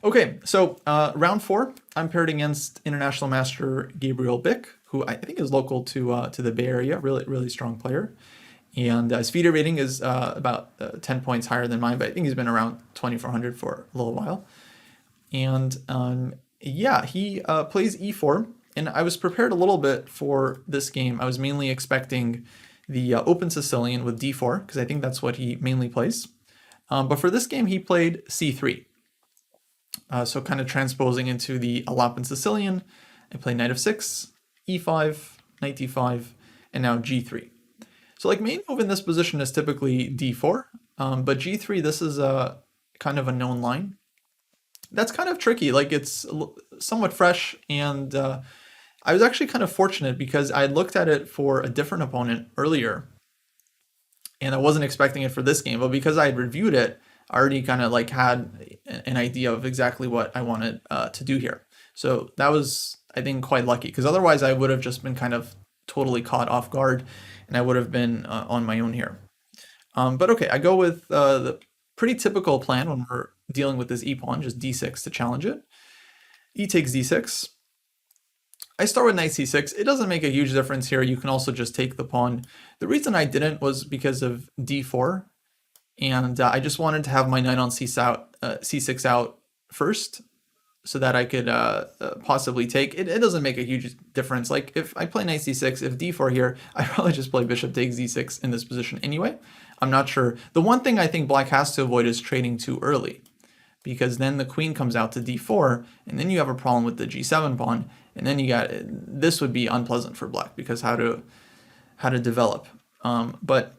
Okay, so round four, I'm paired against international master Gabriel Bick, who I think is local to the Bay Area, really strong player. And his FIDE rating is about 10 points higher than mine, but I think he's been around 2,400 for a little while. And yeah, he plays e4, and I was prepared a little bit for this game. I was mainly expecting the open Sicilian with d4, because I think that's what he mainly plays. But for this game, he played c3. So kind of transposing into the Alapin Sicilian, I play knight of 6, e5, knight d5, and now g3. So like main move in this position is typically d4, but g3, this is a kind of a known line. That's kind of tricky, like it's somewhat fresh, and I was actually kind of fortunate because I looked at it for a different opponent earlier, and I wasn't expecting it for this game, but because I had reviewed it, I already kind of like had an idea of exactly what I wanted to do here. So that was, I think, quite lucky, because otherwise I would have just been kind of totally caught off guard, and I would have been on my own here. But okay, I go with the pretty typical plan when we're dealing with this e-pawn, just d6 to challenge it. E takes d6. I start with knight c6. It doesn't make a huge difference here. You can also just take the pawn. The reason I didn't was because of d4, and I just wanted to have my knight on c6 out first, so that I could possibly take. It doesn't make a huge difference. Like if I play knight c6, if d4 here, I probably just play bishop takes d6 in this position anyway. I'm not sure. The one thing I think black has to avoid is trading too early, because then the queen comes out to d4, and then you have a problem with the g7 pawn, and then you got, this would be unpleasant for black, because how to develop. But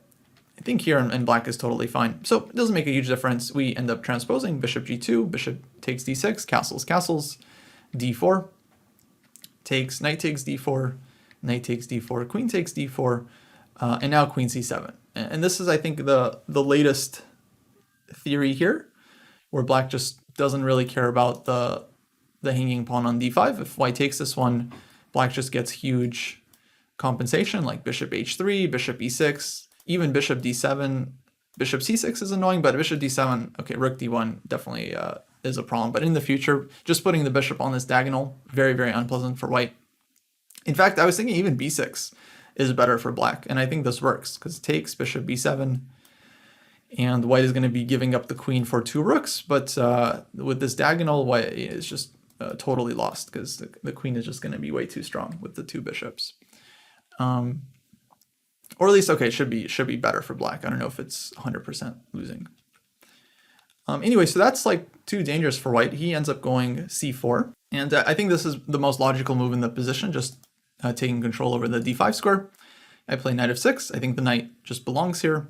I think here in black is totally fine. So it doesn't make a huge difference. We end up transposing bishop g2, bishop takes d6, castles, d4, takes, knight takes d4, knight takes d4, queen takes d4, and now queen c7. And this is, I think, the latest theory here, where black just doesn't really care about the hanging pawn on d5. If white takes this one, black just gets huge compensation, like bishop h3, bishop e6, even bishop d7. Bishop c6 is annoying, but bishop d7, okay, rook d1 definitely is a problem. But in the future, just putting the bishop on this diagonal, very unpleasant for white. In fact, I was thinking even b6 is better for black, and I think this works, because it takes bishop b7, and white is going to be giving up the queen for two rooks, but with this diagonal, white is just totally lost, because the queen is just going to be way too strong with the two bishops. Or at least, okay, it should be better for black. I don't know if it's 100% losing. Anyway, so that's like too dangerous for white. He ends up going c4, and I think this is the most logical move in the position, just taking control over the d5 square. I play knight of 6. I think the knight just belongs here.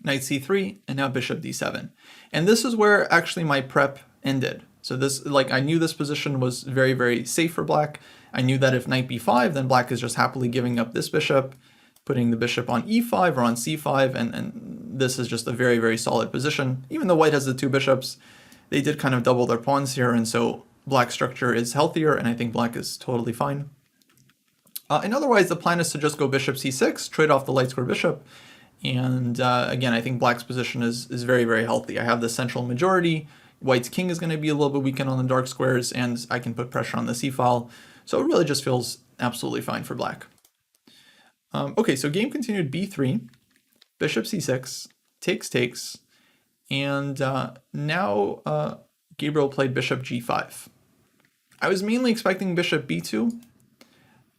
Knight c3, and now bishop d7. And this is where actually my prep ended. So this, like, I knew this position was very safe for black. I knew that if knight b5, then black is just happily giving up this bishop, putting the bishop on e5 or on c5, and this is just a very solid position. Even though white has the two bishops, they did kind of double their pawns here, and so black's structure is healthier, and I think black is totally fine. And otherwise, the plan is to just go bishop c6, trade off the light square bishop, and again, I think black's position is very healthy. I have the central majority. White's king is going to be a little bit weakened on the dark squares, and I can put pressure on the c-file. So it really just feels absolutely fine for black. Okay, so game continued b3, bishop c6, takes, and now Gabriel played bishop g5. I was mainly expecting bishop b2,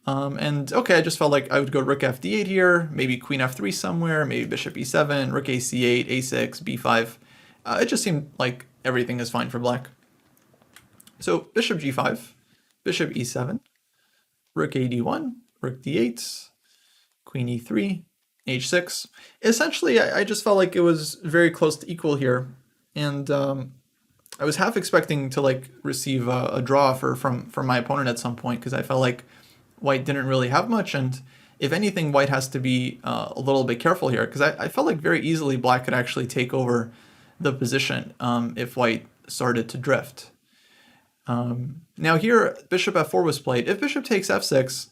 and okay, I just felt like I would go rook f8 here, maybe queen f3 somewhere, maybe bishop e7, rook ac8, a6, b5. It just seemed like everything is fine for black. So bishop g5, bishop e7, rook a d1, rook d8, queen e3, h6. Essentially, I just felt like it was very close to equal here, and I was half expecting to like receive a draw offer from my opponent at some point, because I felt like white didn't really have much, and if anything, white has to be a little bit careful here, because I felt like very easily black could actually take over the position if white started to drift. Now here, bishop f4 was played. If bishop takes f6,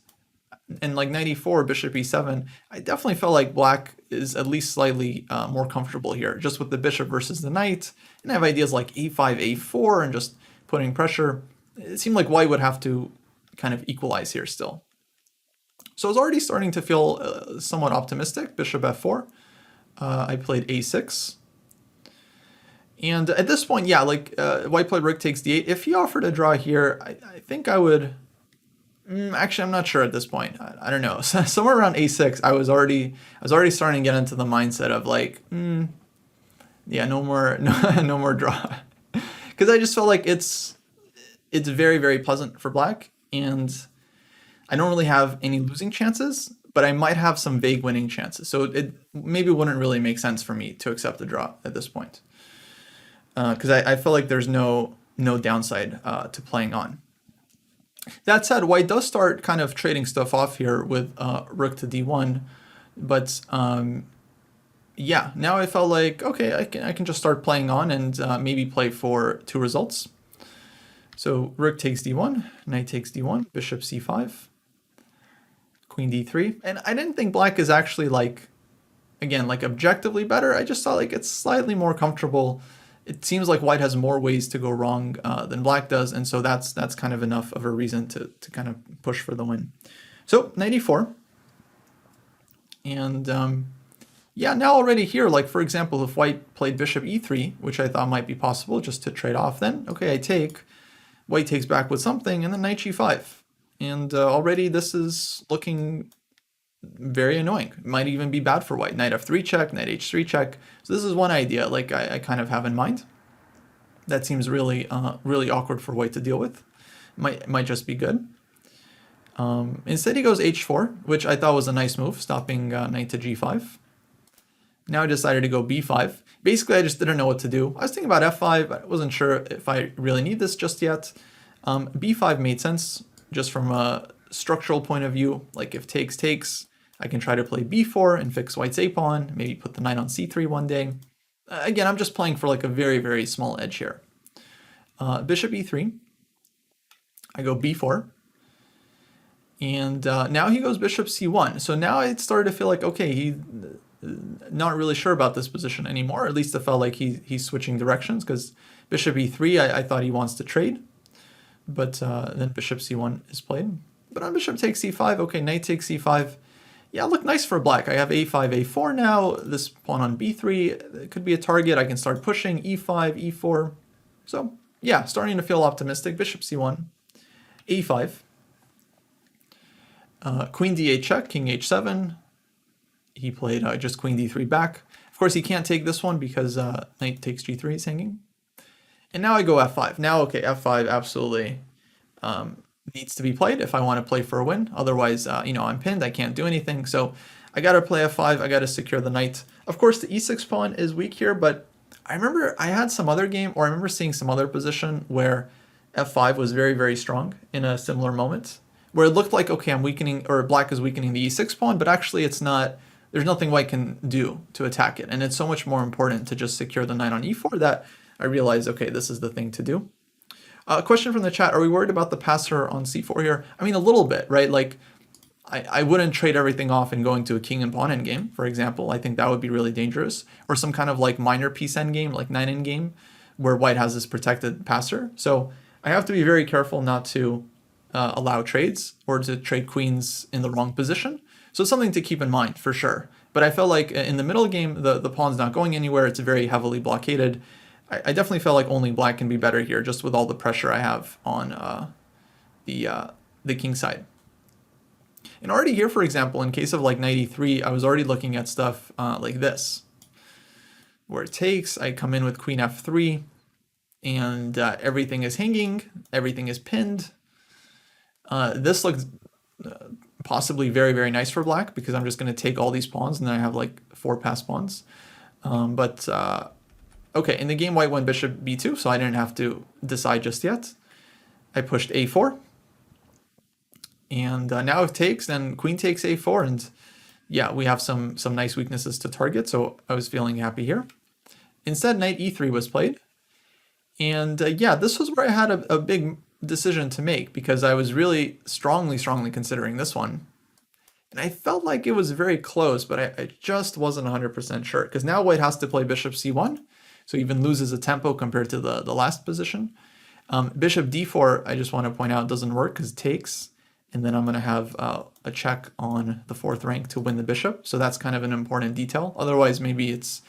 and like knight e4, bishop e7, I definitely felt like black is at least slightly more comfortable here, just with the bishop versus the knight. And I have ideas like a5, a4, and just putting pressure. It seemed like white would have to kind of equalize here still. So I was already starting to feel somewhat optimistic. Bishop f4. I played a6. And at this point, yeah, like white played rook takes d8. If he offered a draw here, I think I would... Actually, I'm not sure at this point. I don't know. Somewhere around a6, I was already starting to get into the mindset of like, yeah, no more draw, because I just felt like it's very, very pleasant for black, and I don't really have any losing chances, but I might have some vague winning chances. So it maybe wouldn't really make sense for me to accept the draw at this point, because I feel like there's no downside to playing on. That said, white does start kind of trading stuff off here with rook to d1, but yeah, now I felt like, okay, I can just start playing on and maybe play for 2 results. So rook takes d1, knight takes d1, bishop c5, queen d3, and I didn't think black is actually like, again, like objectively better. I just thought like it's slightly more comfortable. It seems like white has more ways to go wrong than black does, and so that's kind of enough of a reason to kind of push for the win. So knight e4, and yeah, now already here, like for example, if white played bishop e3, which I thought might be possible just to trade off, then okay, I take, white takes back with something, and then knight g5, and already this is looking very annoying. It might even be bad for white. Knight f3 check, knight h3 check. So this is one idea like I kind of have in mind. That seems really really awkward for white to deal with. Might just be good. Instead he goes h4, which I thought was a nice move, stopping knight to g5. Now I decided to go b5. Basically I just didn't know what to do. I was thinking about f5. I wasn't sure if I really need this just yet. b5 made sense just from a structural point of view. Like if takes, I can try to play b4 and fix white's a pawn, maybe put the knight on c3 one day. Again, I'm just playing for like a very, very small edge here. Bishop e3, I go b4, and now he goes bishop c1. So now it started to feel like, okay, he's not really sure about this position anymore. At least it felt like he's switching directions, because bishop e3, I thought he wants to trade, but then bishop c1 is played. But on bishop takes c5, okay, knight takes c5. Yeah, look nice for black. I have a5, a4 now. This pawn on b3 it could be a target. I can start pushing e5, e4. So yeah, starting to feel optimistic. Bishop c1, a5, queen d8 check, king h7. He played just queen d3 back. Of course, he can't take this one because knight takes g3 is hanging. And now I go f5. Now, okay, f5 absolutely needs to be played if I want to play for a win. Otherwise, you know, I'm pinned. I can't do anything. So I got to play f5. I got to secure the knight. Of course, the e6 pawn is weak here, but I remember I had some other game, or I remember seeing some other position where f5 was very, very strong in a similar moment, where it looked like, okay, I'm weakening, or black is weakening the e6 pawn, but actually it's not. There's nothing white can do to attack it. And it's so much more important to just secure the knight on e4 that I realized, okay, this is the thing to do. A question from the chat, are we worried about the passer on c4 here? I mean, a little bit, right? Like, I wouldn't trade everything off and going to a king and pawn endgame, for example. I think that would be really dangerous. Or some kind of like minor piece endgame, like knight endgame, where white has this protected passer. So I have to be very careful not to allow trades or to trade queens in the wrong position. So it's something to keep in mind for sure. But I felt like in the middle game, the pawn's not going anywhere. It's very heavily blockaded. I definitely felt like only black can be better here, just with all the pressure I have on the king side. And already here, for example, in case of like knight e3, I was already looking at stuff like this, where it takes, I come in with queen f3, and everything is hanging, everything is pinned. This looks possibly very, very nice for black, because I'm just going to take all these pawns, and then I have like 4 passed pawns. Okay, in the game, white went bishop b2, so I didn't have to decide just yet. I pushed a4. And now if takes, then queen takes a4, and yeah, we have some nice weaknesses to target, so I was feeling happy here. Instead, knight e3 was played. And yeah, this was where I had a big decision to make, because I was really strongly considering this one. And I felt like it was very close, but I just wasn't 100% sure, because now white has to play bishop c1, so even loses a tempo compared to the last position. Bishop d4, I just want to point out, doesn't work because it takes, and then I'm going to have a check on the fourth rank to win the bishop. So that's kind of an important detail. Otherwise, maybe it's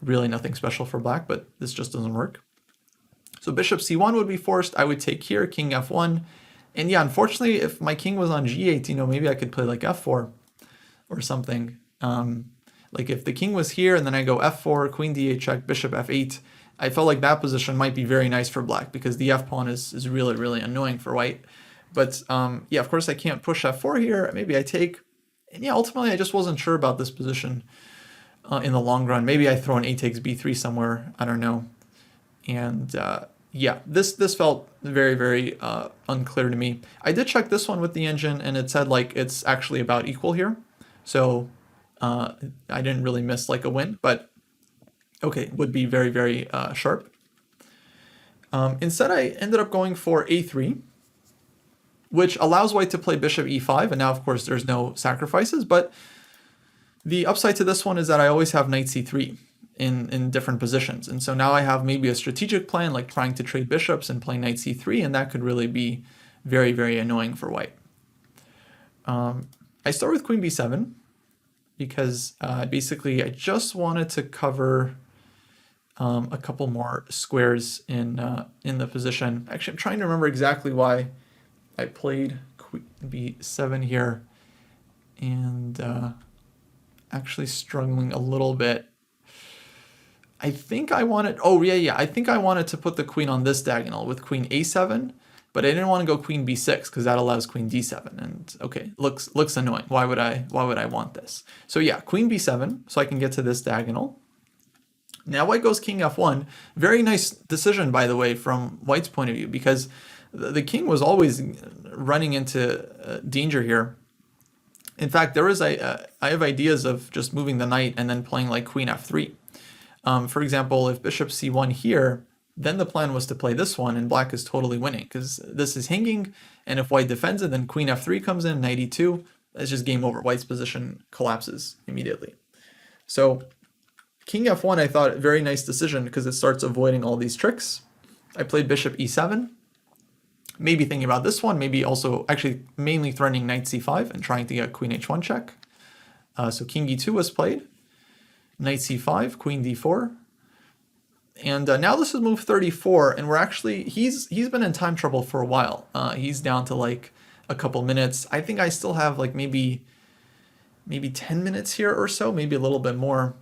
really nothing special for black, but this just doesn't work. So bishop c1 would be forced. I would take here, king f1. And yeah, unfortunately, if my king was on g8, you know, maybe I could play like f4 or something. Like if the king was here and then I go f4, queen d8 check, bishop f8, I felt like that position might be very nice for black because the f pawn is really, really annoying for white. But yeah, of course I can't push f4 here. Maybe I take. And yeah, ultimately I just wasn't sure about this position in the long run. Maybe I throw an a takes b3 somewhere. I don't know. And yeah, this felt very, very unclear to me. I did check this one with the engine and it said like it's actually about equal here. So I didn't really miss like a win, but okay, would be very, very sharp. Instead, I ended up going for a3, which allows white to play bishop e5. And now, of course, there's no sacrifices, but the upside to this one is that I always have knight c3 in different positions. And so now I have maybe a strategic plan, like trying to trade bishops and play knight c3, and that could really be very, very annoying for white. I start with queen b7 because basically I just wanted to cover a couple more squares in the position. Actually, I'm trying to remember exactly why I played queen b7 here, and actually struggling a little bit. I think I wanted, oh yeah, I think I wanted to put the queen on this diagonal with queen a7, but I didn't want to go queen b6 because that allows queen d7. And okay, looks annoying. Why would I want this? So yeah, queen b7, so I can get to this diagonal. Now white goes king f1. Very nice decision, by the way, from white's point of view, because the king was always running into danger here. In fact, I have ideas of just moving the knight and then playing like queen f3. For example, if bishop c1 here, then the plan was to play this one, and black is totally winning because this is hanging, and if white defends it, then queen f3 comes in, knight e2. It's just game over. White's position collapses immediately. So king f1, I thought, very nice decision because it starts avoiding all these tricks. I played bishop e7, maybe thinking about this one, maybe also actually mainly threatening knight c5 and trying to get queen h1 check. So king e2 was played, knight c5, queen d4. And now this is move 34, and we're actually, he's been in time trouble for a while. He's down to like a couple minutes. I think I still have like maybe 10 minutes here or so, maybe a little bit more.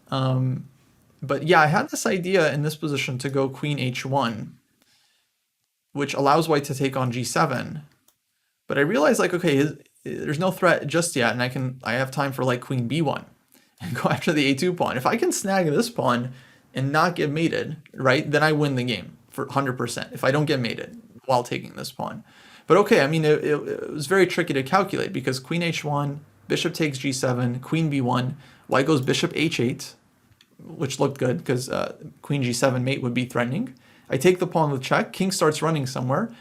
But yeah, I had this idea in this position to go queen h1, which allows white to take on g7. But I realized like, okay, there's no threat just yet, and I have time for like queen b1 and go after the a2 pawn. If I can snag this pawn and not get mated, right, then I win the game for 100% if I don't get mated while taking this pawn. But okay, I mean, it was very tricky to calculate because queen h1, bishop takes g7, queen b1, white goes bishop h8, which looked good because queen g7 mate would be threatening. I take the pawn with check, king starts running somewhere.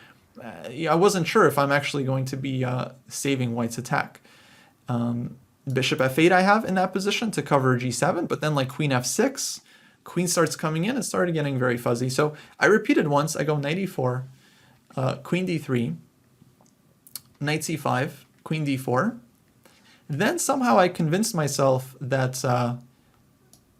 I wasn't sure if I'm actually going to be saving white's attack. Bishop f8 I have in that position to cover g7, but then like queen f6, queen starts coming in, it started getting very fuzzy. So I repeated once, I go knight e4, queen d3, knight c5, queen d4. Then somehow I convinced myself that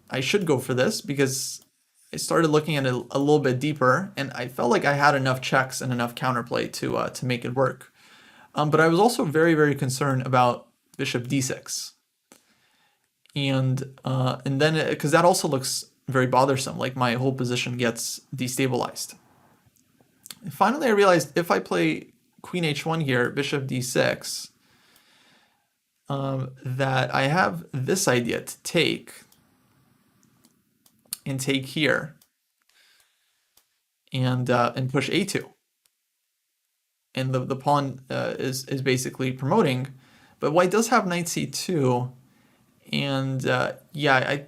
I should go for this because I started looking at it a little bit deeper, and I felt like I had enough checks and enough counterplay to make it work. But I was also very, very concerned about bishop d6, and then because that also looks very bothersome, like my whole position gets destabilized. And finally, I realized if I play queen h1 here, bishop d6, that I have this idea to take and take here and push a2, and the pawn is basically promoting, but white does have knight c2, and yeah, I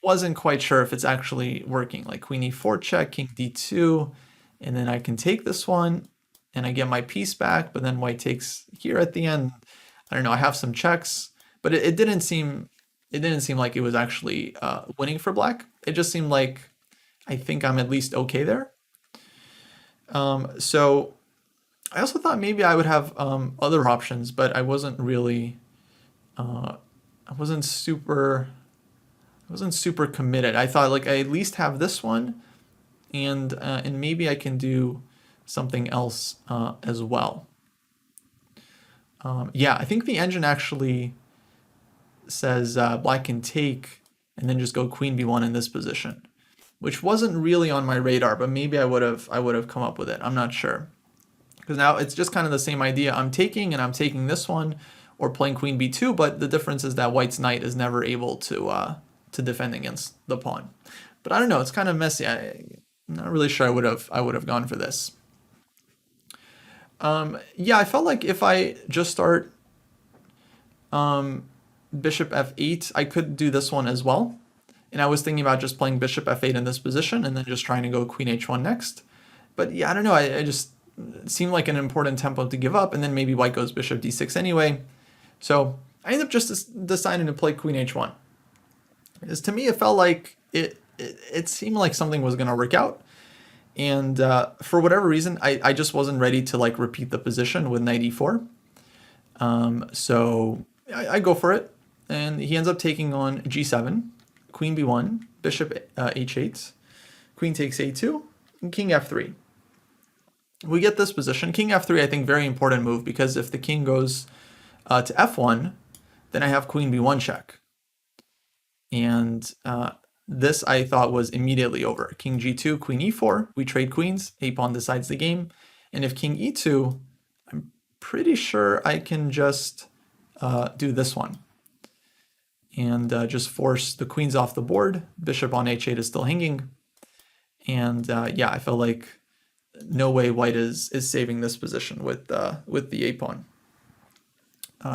wasn't quite sure if it's actually working. Like queen e4 check, king d2, and then I can take this one and I get my piece back, but then white takes here at the end. I don't know, I have some checks, but it didn't seem like it was actually winning for black. It just seemed like I think I'm at least okay there. So I also thought maybe I would have other options, but I wasn't really, I wasn't super, I wasn't super committed. I thought like I at least have this one, and maybe I can do something else as well. Yeah, I think the engine actually says black can take and then just go queen b1 in this position, which wasn't really on my radar, but maybe I would have come up with it. I'm not sure. Because now it's just kind of the same idea. I'm taking and I'm taking this one or playing queen b2, but the difference is that white's knight is never able to defend against the pawn. But I don't know, it's kind of messy. I'm not really sure I would have gone for this. Yeah, I felt like if I just start bishop f8, I could do this one as well. And I was thinking about just playing bishop f8 in this position and then just trying to go queen h1 next. But yeah, I don't know. I just it seemed like an important tempo to give up, and then maybe white goes bishop d6 anyway. So I ended up just deciding to play queen h1. Because to me, it felt like it seemed like something was going to work out. And for whatever reason, I just wasn't ready to like repeat the position with knight e4. So I go for it, and he ends up taking on g7, queen b1, bishop h8, queen takes a2, and king f3. We get this position. King f3, I think, very important move, because if the king goes to f1, then I have queen b1 check. And this I thought was immediately over. King g2, queen e4, we trade queens, a pawn decides the game. And if king e2, I'm pretty sure I can just do this one. And just force the queens off the board. Bishop on h8 is still hanging. And yeah, I felt like no way white is saving this position with the a pawn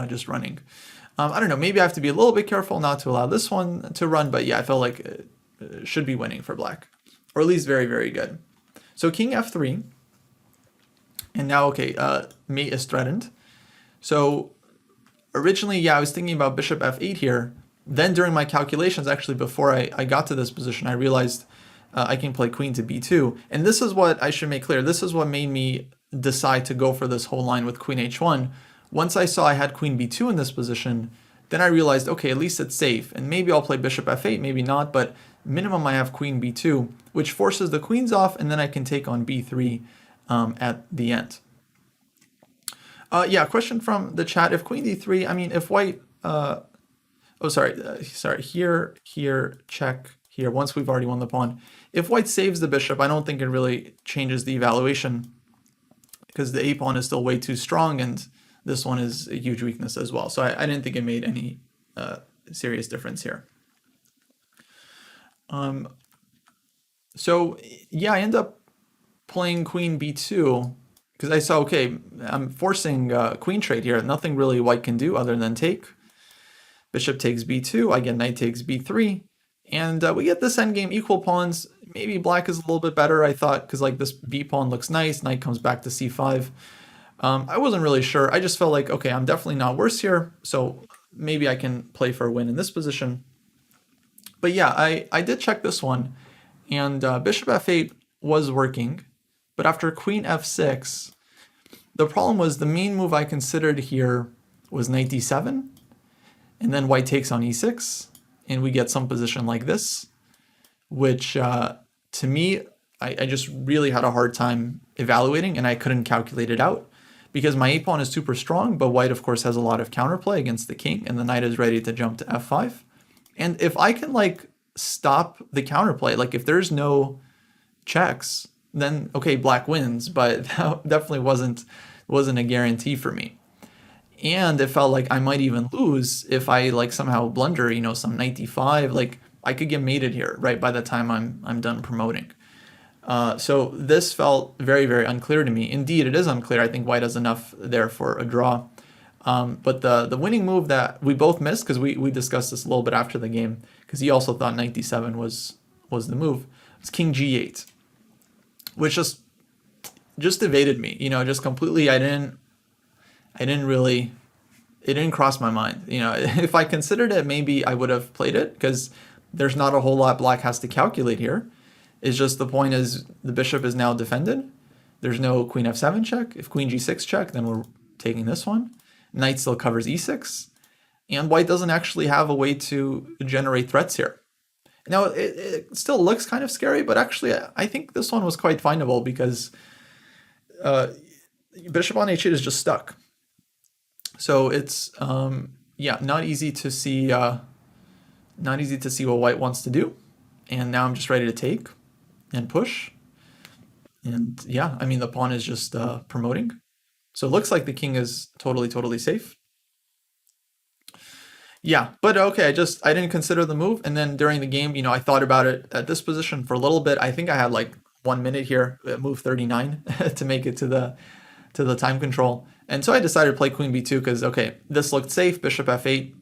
just running. I don't know, maybe I have to be a little bit careful not to allow this one to run, but yeah, I felt like it should be winning for black, or at least very, very good. So king f3, and now, okay, mate is threatened. So originally, yeah, I was thinking about bishop f8 here. Then during my calculations, actually, before I got to this position, I realized I can play queen to b2. And this is what I should make clear. This is what made me decide to go for this whole line with queen h1. Once I saw I had queen b2 in this position, then I realized, okay, at least it's safe. And maybe I'll play bishop f8, maybe not, but minimum I have queen b2, which forces the queens off, and then I can take on b3 at the end. Yeah, question from the chat. If queen d3, I mean, if white, oh, sorry, here, check, here, once we've already won the pawn. If white saves the bishop, I don't think it really changes the evaluation, because the a pawn is still way too strong, and this one is a huge weakness as well. So I didn't think it made any serious difference here. So yeah, I end up playing queen b2, because I saw, okay, I'm forcing queen trade here. Nothing really white can do other than take. Bishop takes b2, I get knight takes b3, and we get this endgame equal pawns. Maybe black is a little bit better, I thought, because like this b pawn looks nice, knight comes back to c5. I wasn't really sure. I just felt like, okay, I'm definitely not worse here, so maybe I can play for a win in this position. But yeah, I did check this one, and bishop f8 was working, but after queen f6, the problem was the main move I considered here was knight d7, and then white takes on e6, and we get some position like this, which to me, I just really had a hard time evaluating, and I couldn't calculate it out, because my a pawn is super strong, but white, of course, has a lot of counterplay against the king, and the knight is ready to jump to f5. And if I can, like, stop the counterplay, like, if there's no checks, then, okay, black wins, but that definitely wasn't a guarantee for me. And it felt like I might even lose if I, like, somehow blunder, you know, some knight d5, like, I could get mated here, right, by the time I'm done promoting. So this felt very, very unclear to me. Indeed, it is unclear. I think white has enough there for a draw. But the winning move that we both missed, because we discussed this a little bit after the game, because he also thought knight d7 was the move, was king g8, which just evaded me. You know, just completely. I didn't really. It didn't cross my mind. You know, if I considered it, maybe I would have played it, because there's not a whole lot black has to calculate here. It's just the point is the bishop is now defended. There's no queen f7 check. If queen g6 check, then we're taking this one. Knight still covers e6. And white doesn't actually have a way to generate threats here. Now, it still looks kind of scary, but actually I think this one was quite findable because bishop on h8 is just stuck. So it's, yeah, not easy to see what white wants to do. And now I'm just ready to take and push. And yeah, I mean, the pawn is just promoting. So it looks like the king is totally safe. Yeah, but okay, I didn't consider the move. And then during the game, I thought about it at this position for a little bit. I think I had like 1 minute here, move 39 to make it to the time control. And so I decided to play queen b2 because, okay, this looked safe. Bishop f8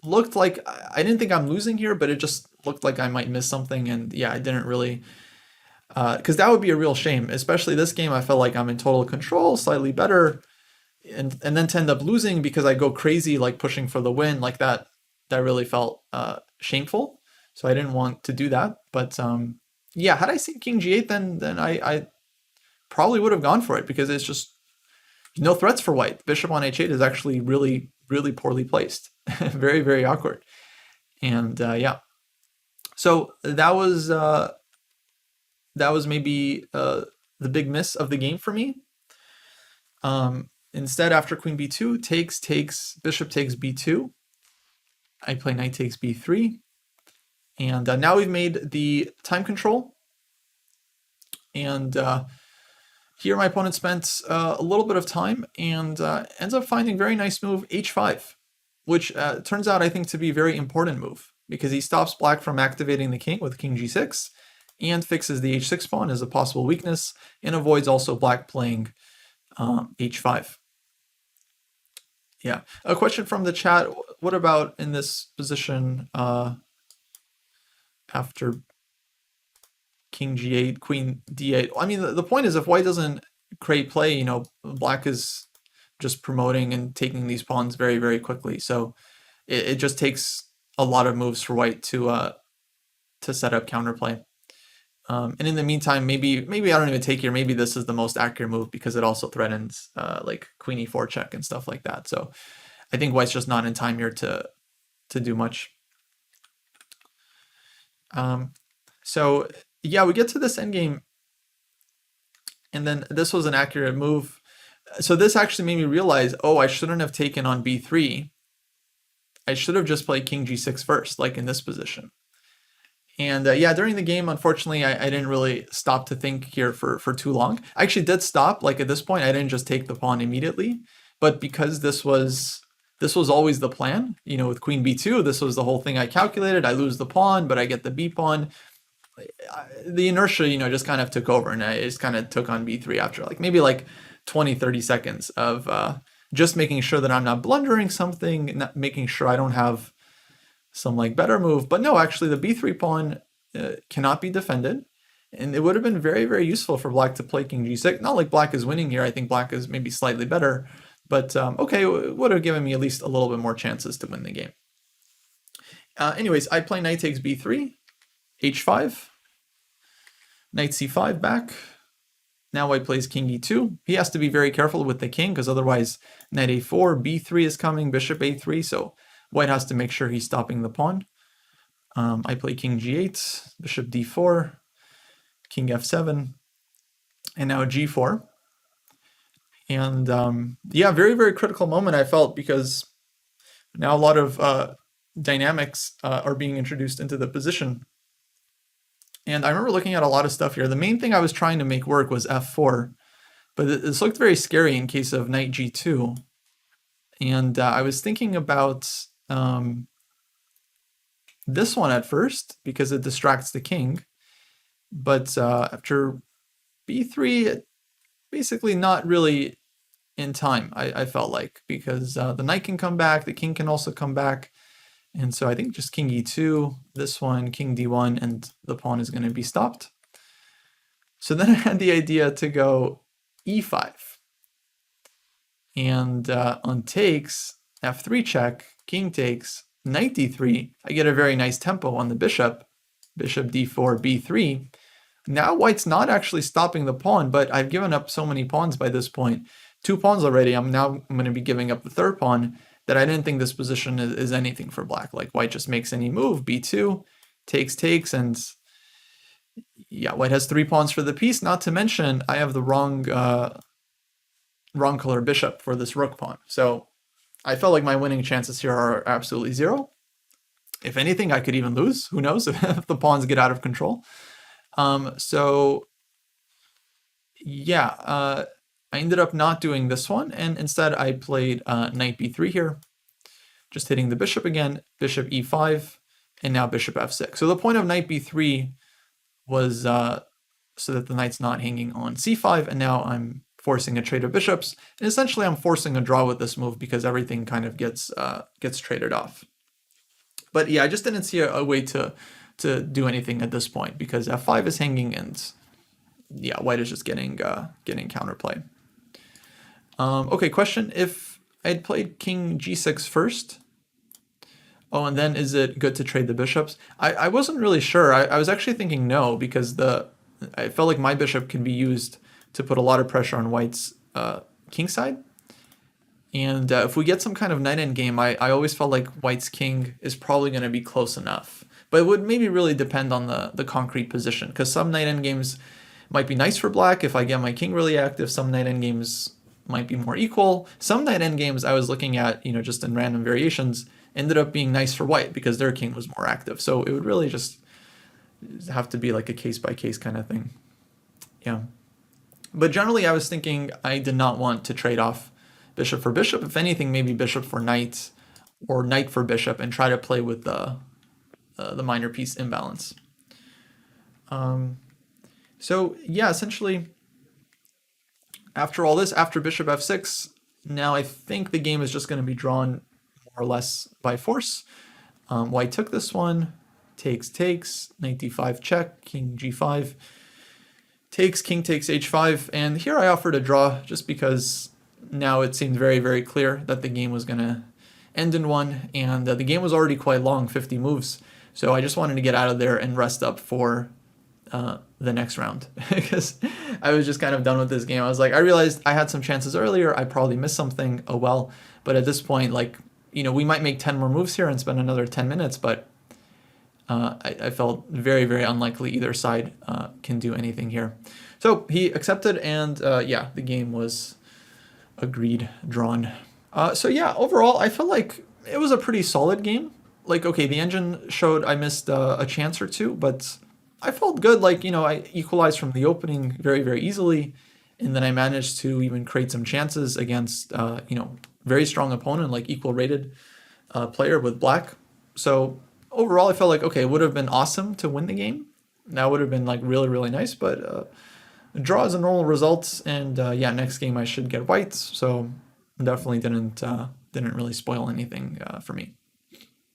looked like, I didn't think I'm losing here, but it just looked like I might miss something. And yeah, I didn't really, because that would be a real shame, especially this game. I felt like I'm in total control, slightly better. And then to end up losing because I go crazy, like pushing for the win, like that really felt shameful. So I didn't want to do that. But yeah, had I seen king g8, then I probably would have gone for it because it's just no threats for white. Bishop on h8 is actually really poorly placed. Very awkward. And yeah, so that was maybe the big miss of the game for me. Instead, after queen b2, takes, bishop takes b2. I play knight takes b3. And now we've made the time control. And here my opponent spent a little bit of time and ends up finding very nice move h5, which turns out, I think, to be a very important move because he stops black from activating the king with king g6 and fixes the h6 pawn as a possible weakness and avoids also black playing h5. Yeah. A question from the chat. What about in this position after king g8, queen d8? I mean, the point is if white doesn't create play, black is just promoting and taking these pawns very quickly. So it just takes a lot of moves for white to set up counterplay. And in the meantime, maybe I don't even take here. Maybe this is the most accurate move because it also threatens like queen e4 check and stuff like that. So I think white's just not in time here to do much. So yeah, we get to this endgame, and then this was an accurate move. So this actually made me realize, oh, I shouldn't have taken on b3. I should have just played king g6 first, like in this position. And yeah, during the game, unfortunately, I didn't really stop to think here for too long. I actually did stop, like at this point, I didn't just take the pawn immediately, but because this was always the plan, with queen b2, this was the whole thing I calculated. I lose the pawn, but I get the b pawn. The inertia, just kind of took over, and I just kind of took on b3 after maybe 20-30 seconds of just making sure that I'm not blundering something, not making sure I don't have some better move. But no, actually the b3 pawn cannot be defended, and it would have been very useful for black to play king g6. Not like black is winning here. I think black is maybe slightly better, but okay, it would have given me at least a little bit more chances to win the game. Anyways, I play knight takes b3, h5, knight c5 back. Now white plays king e2. He has to be very careful with the king because otherwise knight a4, b3 is coming, bishop a3, so white has to make sure he's stopping the pawn. I play king g8, bishop d4, king f7, and now g4. And yeah, very critical moment I felt because now a lot of dynamics are being introduced into the position. And I remember looking at a lot of stuff here. The main thing I was trying to make work was f4, but this looked very scary in case of knight g2. And I was thinking about this one at first because it distracts the king, but after b3, basically not really in time, I felt like, because the knight can come back, the king can also come back, and so I think just king e2, this one, king d1, and the pawn is going to be stopped. So then I had the idea to go e5, and on takes, f3 check, king takes, knight d3, I get a very nice tempo on the bishop, bishop d4, b3, Now white's not actually stopping the pawn, but I've given up so many pawns by this point. 2 pawns already. I'm going to be giving up the third pawn that I didn't think this position is anything for black. Like white just makes any move, b2, takes, and yeah, white has 3 pawns for the piece. Not to mention, I have the wrong color bishop for this rook pawn. So I felt like my winning chances here are absolutely zero. If anything, I could even lose. Who knows if the pawns get out of control. So yeah, I ended up not doing this one, and instead I played knight b3 here, just hitting the bishop again, bishop e5, and now bishop f6. So the point of knight b3 was so that the knight's not hanging on c5, and now I'm forcing a trade of bishops, and essentially I'm forcing a draw with this move because everything kind of gets traded off. But yeah, I just didn't see a way to do anything at this point because f5 is hanging, and yeah, white is just getting counterplay. Okay, question: if I had played king g6 first, oh, and then is it good to trade the bishops? I wasn't really sure. I was actually thinking no, because I felt like my bishop can be used to put a lot of pressure on white's king side. And if we get some kind of knight endgame, I always felt like white's king is probably going to be close enough. But it would maybe really depend on the concrete position, because some knight endgames might be nice for black if I get my king really active. Some knight endgames might be more equal. Some knight endgames I was looking at, just in random variations, ended up being nice for white because their king was more active. So it would really just have to be like a case-by-case kind of thing. Yeah. But generally, I was thinking I did not want to trade off bishop for bishop. If anything, maybe bishop for knight or knight for bishop, and try to play with the minor piece imbalance. So yeah, essentially, after all this, after bishop f6, now I think the game is just going to be drawn more or less by force. White took this one, takes, knight d5 check, king g5, takes, king takes h5, and here I offered a draw just because now it seemed very, very clear that the game was going to end in one, and the game was already quite long, 50 moves, so I just wanted to get out of there and rest up for the next round because I was just kind of done with this game. I was like, I realized I had some chances earlier, I probably missed something, oh well, but at this point, like, we might make 10 more moves here and spend another 10 minutes, but I felt very, very unlikely either side can do anything here. So he accepted, and yeah, the game was agreed, drawn. So yeah, overall, I felt like it was a pretty solid game. Like, okay, the engine showed I missed a chance or two, but I felt good. Like, I equalized from the opening very, very easily, and then I managed to even create some chances against, very strong opponent, like equal rated player with black. So overall, I felt like, okay, it would have been awesome to win the game. That would have been like really, really nice, but draw is a normal result, and yeah, next game I should get white, so definitely didn't really spoil anything for me.